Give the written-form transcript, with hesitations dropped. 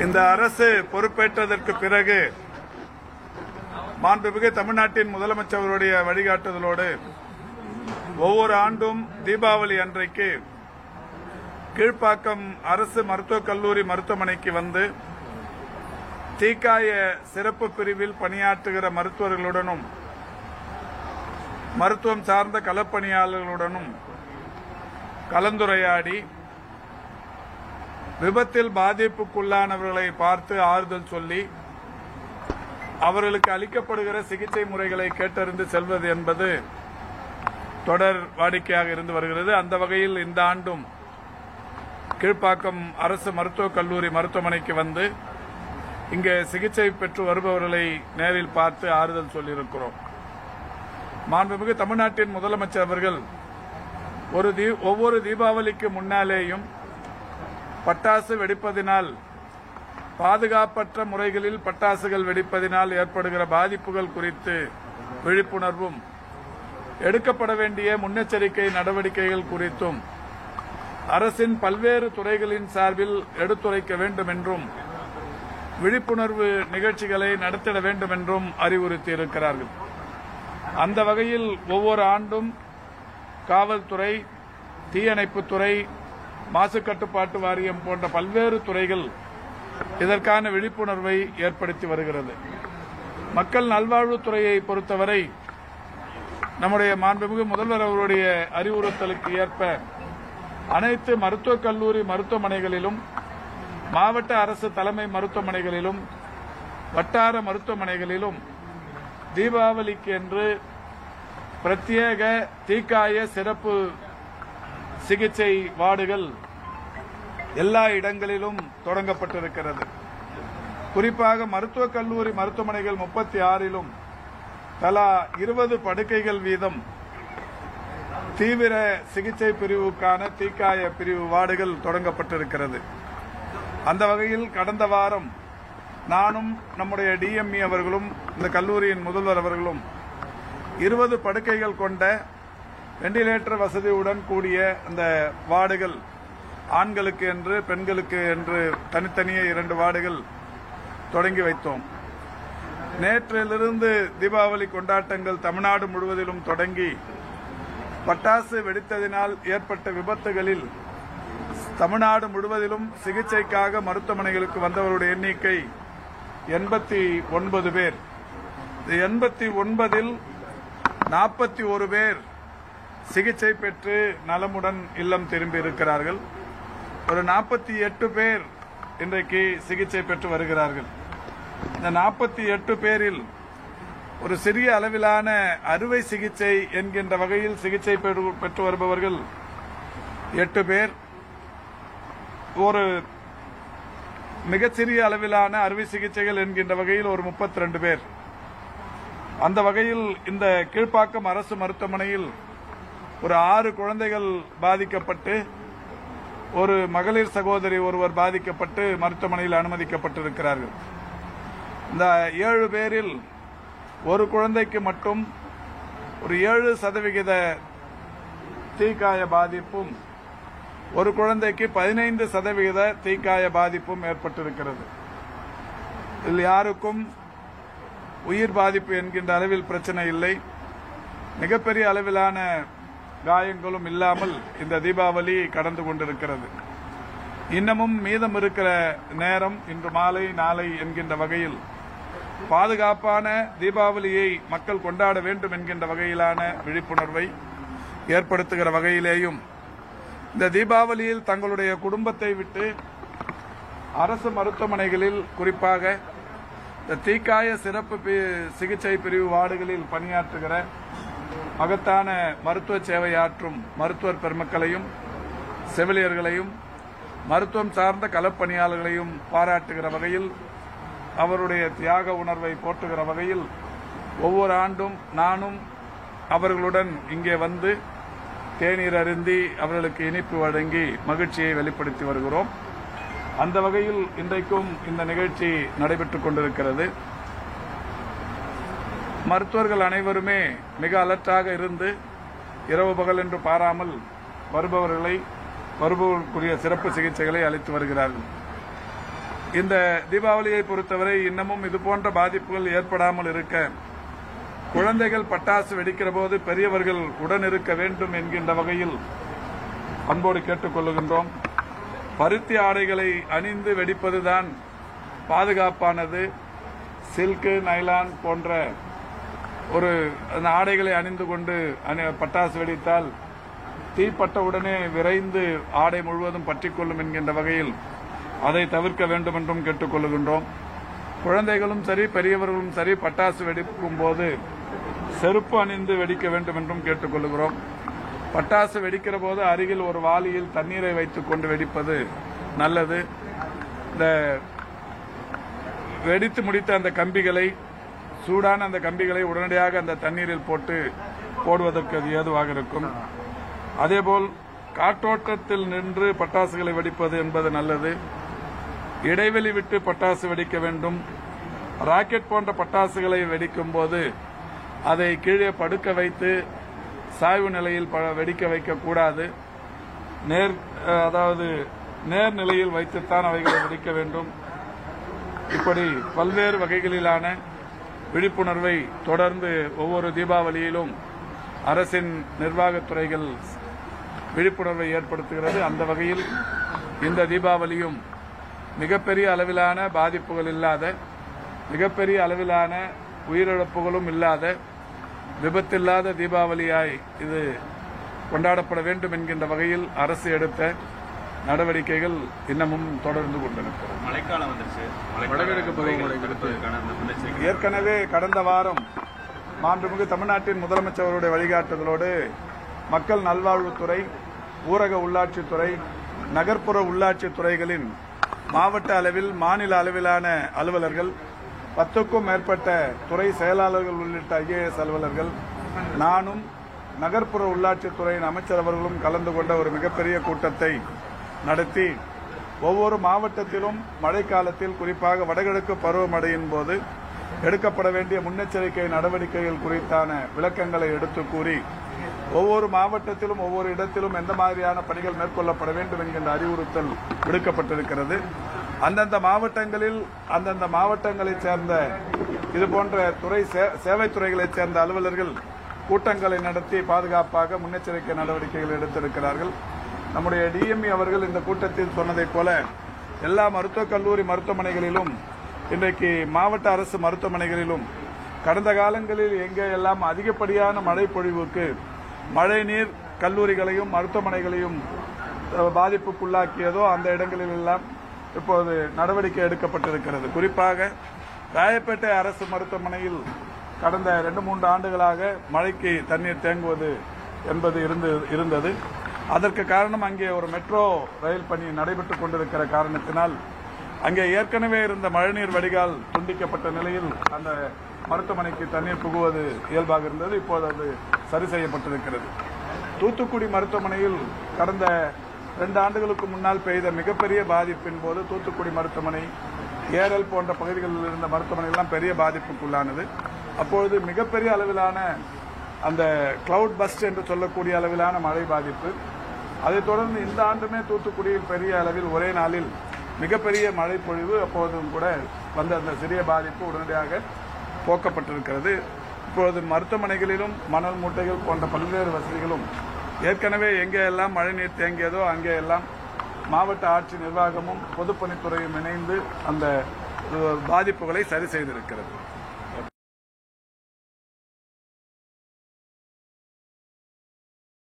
இந்த அரசு பொறுப்பேற்றதற்கு பிறகு மாண்புமிகு தமிழ்நாட்டின் முதலமைச்சருடைய வழிகாட்டுதலோடு ஒவ்வொரு ஆண்டும் தீபாவளி அன்றைக்கு கீழ்ப்பாக்கம் அரசு மருத்துவக் கல்லூரி மருத்துவமனைக்கு வந்து தீக்காய சிறப்பு பிரிவில் பணியாற்றுகிற மருத்துவர்களுடனும் மருத்துவம் சார்ந்த களப்பணியாளர்களுடனும் கலந்துரையாடி விபத்தில் பாதிப்புக்குள்ளானவர்களை பார்த்து ஆறுதல் சொல்லி அவர்களுக்கு அளிக்கப்படுகிற சிகிச்சை முறைகளை கேட்டறிந்து செல்வது என்பது தொடர் வாடிக்கையாக இருந்து வருகிறது. அந்த வகையில் இந்த ஆண்டும் கீழ்ப்பாக்கம் அரசு மருத்துவக் கல்லூரி மருத்துவமனைக்கு வந்து இங்கே சிகிச்சை பெற்று வருபவர்களை நேரில் பார்த்து ஆறுதல் சொல்லியிருக்கிறோம். மாண்புமிகு தமிழ்நாட்டின் முதலமைச்சர் அவர்கள் ஒவ்வொரு தீபாவளிக்கு முன்னாலேயும் பட்டாசு வெடிப்பதினால் பாதுகாப்பற்ற முறைகளில் பட்டாசுகள் வெடிப்பதினால் ஏற்படுகிற பாதிப்புகள் குறித்து விழிப்புணர்வும் எடுக்கப்பட வேண்டிய முன்னெச்சரிக்கை நடவடிக்கைகள் குறித்தும் அரசின் பல்வேறு துறைகளின் சார்பில் எடுத்துரைக்க வேண்டும் என்றும் விழிப்புணர்வு நிகழ்ச்சிகளை நடத்திட வேண்டும் என்றும் அறிவுறுத்தியிருக்கிறார்கள். அந்த வகையில் ஒவ்வொரு ஆண்டும் காவல்துறை, தீயணைப்புத்துறை, மாசு கட்டுப்பாட்டு வாரியம் போன்ற பல்வேறு துறைகள் இதற்கான விழிப்புணர்வை ஏற்படுத்தி வருகிறது. மக்கள் நல்வாழ்வுத்துறையை பொறுத்தவரை நம்முடைய மாண்புமிகு முதல்வர் அவருடைய அறிவுறுத்தலுக்கு ஏற்ப அனைத்து மருத்துவக் கல்லூரி மருத்துவமனைகளிலும், மாவட்ட அரசு தலைமை மருத்துவமனைகளிலும், வட்டார மருத்துவமனைகளிலும் தீபாவளிக்கு என்று பிரத்யேக தீக்காய சிறப்பு சிகிச்சை வார்டுகள் எல்லா இடங்களிலும் தொடங்கப்பட்டிருக்கிறது. குறிப்பாக மருத்துவக் கல்லூரி மருத்துவமனைகள் 36லும் தலா 20 படுக்கைகள் வீதம் தீவிர சிகிச்சை பிரிவுக்கான தீக்காய பிரிவு வார்டுகள் தொடங்கப்பட்டிருக்கிறது. அந்த வகையில் கடந்த வாரம் நானும் நம்முடைய டிஎம்இ அவர்களும் இந்த கல்லூரியின் முதல்வர் அவர்களும் 20 படுக்கைகள் கொண்ட வெண்டிலேட்டர் வசதியுடன் கூடிய அந்த வார்டுகள் ஆண்களுக்கு என்று பெண்களுக்கு என்று தனித்தனியே 2 வார்டுகள் தொடங்கி வைத்தோம். நேற்றிலிருந்து தீபாவளி கொண்டாட்டங்கள் தமிழ்நாடு முழுவதிலும் தொடங்கி பட்டாசு வெடித்ததினால் ஏற்பட்ட விபத்துகளில் தமிழ்நாடு முழுவதிலும் சிகிச்சைக்காக மருத்துவமனைகளுக்கு வந்தவருடைய எண்ணிக்கை 89 பேர். 89ல் 41 பேர் சிகிச்சை பெற்று நலமுடன் இல்லம் திரும்பி இருக்கிறார்கள். ஒரு 48 பேர் இன்றைக்கு சிகிச்சை பெற்று வருகிறார்கள். இந்த 48 பேரில் ஒரு சிறிய அளவிலான அறுவை சிகிச்சை என்கின்ற வகையில் சிகிச்சை பெற்று வருபவர்கள் 8 பேர், ஒரு மிகச்சிறிய அளவிலான அறுவை சிகிச்சைகள் என்கின்ற வகையில் ஒரு 32 பேர். அந்த வகையில் இந்த கீழ்ப்பாக்கம் அரசு மருத்துவமனையில் ஒரு 6 குழந்தைகள் பாதிக்கப்பட்டு ஒரு மகளிர் சகோதரி ஒருவர் பாதிக்கப்பட்டு மருத்துவமனையில் அனுமதிக்கப்பட்டிருக்கிறார்கள். இந்த 7 பேரில் ஒரு குழந்தைக்கு மட்டும் ஒரு 7% தீக்காய பாதிப்பும், ஒரு குழந்தைக்கு 15% தீக்காய பாதிப்பும் ஏற்பட்டிருக்கிறது. இதில் யாருக்கும் உயிர் பாதிப்பு என்கின்ற அளவில் பிரச்சனை இல்லை. மிகப்பெரிய அளவிலான காயங்களும் இல்லாமல் இந்த தீபாவளி கடந்து கொண்டிருக்கிறது. இன்னமும் மீதம் இருக்கிற நேரம் இன்று மாலை நாளை என்கின்ற வகையில் பாதுகாப்பான தீபாவளியை மக்கள் கொண்டாட வேண்டும் என்கின்ற வகையிலான விழிப்புணர்வை ஏற்படுத்துகிற வகையிலேயும் இந்த தீபாவளியில் தங்களுடைய குடும்பத்தை விட்டு அரசு மருத்துவமனைகளில் குறிப்பாக இந்த தீக்காய சிறப்பு சிகிச்சை பிரிவு வார்டுகளில் பணியாற்றுகிற மகத்தான மருத்துவ சேவையாற்றும் மருத்துவர் பெருமக்களையும், செவிலியர்களையும், மருத்துவம் சார்ந்த களப்பணியாளர்களையும் பாராட்டுகிற வகையில், அவருடைய தியாக உணர்வை போற்றுகிற வகையில் ஒவ்வொரு ஆண்டும் நானும் அவர்களுடன் இங்கே வந்து தேநீர் அருந்தி அவர்களுக்கு இனிப்பு வழங்கி மகிழ்ச்சியை வெளிப்படுத்தி வருகிறோம். அந்த வகையில் இன்றைக்கும் இந்த நிகழ்ச்சி நடைபெற்றுக் கொண்டிருக்கிறது. மருத்துவர்கள் அனைவருமே மிக அலர்ட்டாக இருந்து இரவு பகல் என்று பாராமல் வருபவர்களை வருபவர்களுக்குரிய சிறப்பு சிகிச்சைகளை அளித்து வருகிறார்கள். இந்த தீபாவளியை பொறுத்தவரை இன்னமும் இதுபோன்ற பாதிப்புகள் ஏற்படாமல் இருக்க குழந்தைகள் பட்டாசு வெடிக்கிற போது பெரியவர்கள் உடன் இருக்க வேண்டும் என்கின்ற வகையில் அன்போடு கேட்டுக் கொள்ளுகின்றோம். பருத்தி ஆடைகளை அணிந்து வெடிப்பதுதான் பாதுகாப்பானது. சில்கு, நைலான் போன்ற ஒரு அந்த ஆடைகளை அணிந்து கொண்டு பட்டாசு வெடித்தால் தீப்பட்ட உடனே விரைந்து ஆடை முழுவதும் பற்றிக்கொள்ளும் என்கின்ற வகையில் அதை தவிர்க்க வேண்டும் என்றும் கேட்டுக்கொள்கின்றோம். குழந்தைகளும் சரி பெரியவர்களும் சரி பட்டாசு வெடிக்கும் போது செருப்பு அணிந்து வெடிக்க வேண்டும் என்றும் கேட்டுக்கொள்கிறோம். பட்டாசு வெடிக்கிற போது அருகில் ஒரு வாளியில் தண்ணீரை வைத்துக் கொண்டு வெடிப்பது நல்லது. இந்த வெடித்து முடித்த அந்த கம்பிகளை, சூடான அந்த கம்பிகளை உடனடியாக அந்த தண்ணீரில் போடுவதற்கு அது ஏதுவாக இருக்கும். அதேபோல் காற்றோட்டத்தில் நின்று பட்டாசுகளை வெடிப்பது என்பது நல்லது. இடைவெளி விட்டு பட்டாசு வெடிக்க வேண்டும். ராக்கெட் போன்ற பட்டாசுகளை வெடிக்கும் போது அதை கீழே படுக்க வைத்து சாய்வு நிலையில் வெடிக்க வைக்கக்கூடாது. அதாவது நேர் நிலையில் வைத்துத்தான் அவைகளை வெடிக்க வேண்டும். இப்படி பல்வேறு வகைகளிலான விழிப்புணர்வை தொடர்ந்து ஒவ்வொரு தீபாவளியிலும் அரசின் நிர்வாகத்துறைகள் விழிப்புணர்வை ஏற்படுத்துகிறது. அந்த வகையில் இந்த தீபாவளியும் மிகப்பெரிய அளவிலான பாதிப்புகள் இல்லாத, மிகப்பெரிய அளவிலான உயிரிழப்புகளும் இல்லாத, விபத்தில்லாத தீபாவளியாய் இது கொண்டாடப்பட வேண்டும் என்கின்ற வகையில் அரசு எடுத்த நடவடிக்கைகள் இன்னமும் தொடர்ந்து கொண்டிருக்கிறது. மழைக்காலம் வந்துருச்சு. ஏற்கனவே கடந்த வாரம் மாண்புமிகு தமிழ்நாட்டின் முதலமைச்சருடைய வழிகாட்டுதலோடு மக்கள் நல்வாழ்வுத்துறை, ஊரக உள்ளாட்சித்துறை, நகர்ப்புற உள்ளாட்சித் துறைகளின் மாவட்ட அளவில், மாநில அளவிலான அலுவலர்கள், 10க்கும் மேற்பட்ட துறை செயலாளர்கள் உள்ளிட்ட IAS அலுவலர்கள், நானும் நகர்ப்புற உள்ளாட்சித்துறையின் அமைச்சர் அவர்களும் கலந்து கொண்ட ஒரு மிகப்பெரிய கூட்டத்தை நடத்தி ஒவ்வொரு மாவட்டத்திலும் மழைக்காலத்தில், குறிப்பாக வடகிழக்கு பருவமழையின் போது எடுக்கப்பட வேண்டிய முன்னெச்சரிக்கை நடவடிக்கைகள் குறித்தான விளக்கங்களை எடுத்து கூறி ஒவ்வொரு மாவட்டத்திலும் ஒவ்வொரு இடத்திலும் எந்த மாதிரியான பணிகள் மேற்கொள்ளப்பட வேண்டும் என்கின்ற அறிவுறுத்தல் விடுக்கப்பட்டிருக்கிறது. அந்தந்த மாவட்டங்களில் அந்தந்த மாவட்டங்களைச் சேர்ந்த இதுபோன்ற சேவைத்துறைகளைச் சேர்ந்த அலுவலர்கள் கூட்டங்களை நடத்தி பாதுகாப்பாக முன்னெச்சரிக்கை நடவடிக்கைகள் எடுத்திருக்கிறார்கள். நம்முடைய DME அவர்கள் இந்த கூட்டத்தில் சொன்னதைப் போல எல்லா மருத்துவக் கல்லூரி மருத்துவமனைகளிலும், இன்றைக்கு மாவட்ட அரசு மருத்துவமனைகளிலும் கடந்த காலங்களில் எங்கெல்லாம் அதிகப்படியான மழை பொழிவுக்கு மழைநீர் கல்லூரிகளையும் மருத்துவமனைகளையும் பாதிப்புக்குள்ளாக்கியதோ அந்த இடங்களில் எல்லாம் இப்போது நடவடிக்கை எடுக்கப்பட்டிருக்கிறது. குறிப்பாக ராயப்பேட்டை அரசு மருத்துவமனையில் கடந்த 2-3 ஆண்டுகளாக மழைக்கு தண்ணீர் தேங்குவது என்பது இருந்தது. அதற்கு காரணம் அங்கே ஒரு மெட்ரோ ரயில் பணி நடைபெற்றுக் கொண்டிருக்கிற காரணத்தினால் அங்கே ஏற்கனவே இருந்த மழைநீர் வடிகால் துண்டிக்கப்பட்ட நிலையில் அந்த மருத்துவமனைக்கு தண்ணீர் புகுவது இயல்பாக இருந்தது. இப்போது அது சரி செய்யப்பட்டிருக்கிறது. தூத்துக்குடி மருத்துவமனையில் கடந்த 2 ஆண்டுகளுக்கு முன்னால் பெய்த மிகப்பெரிய பாதிப்பின் போது தூத்துக்குடி மருத்துவமனை, ஏரல் போன்ற பகுதிகளில் இருந்த மருத்துவமனை எல்லாம் பெரிய பாதிப்புக்குள்ளானது. அப்பொழுது மிகப்பெரிய அளவிலான அந்த கிளவுட் பஸ்ட் என்று சொல்லக்கூடிய அளவிலான மழை பாதிப்பு. அதைத் தொடர்ந்து இந்த ஆண்டுமே தூத்துக்குடியில் பெரிய அளவில் ஒரே நாளில் மிகப்பெரிய மழை பொழிவு. அப்போதும் கூட வந்த அந்த சிறிய பாதிப்பு உடனடியாக போக்கப்பட்டிருக்கிறது. இப்பொழுது மருத்துவமனைகளிலும் மணல் மூட்டைகள் போன்ற பல்வேறு வசதிகளும் ஏற்கனவே எங்கே எல்லாம் மழைநீர் தேங்கியதோ அங்கே எல்லாம் மாவட்ட ஆட்சி நிர்வாகமும் பொதுப்பணித்துறையும் இணைந்து அந்த பாதிப்புகளை சரி செய்திருக்கிறது.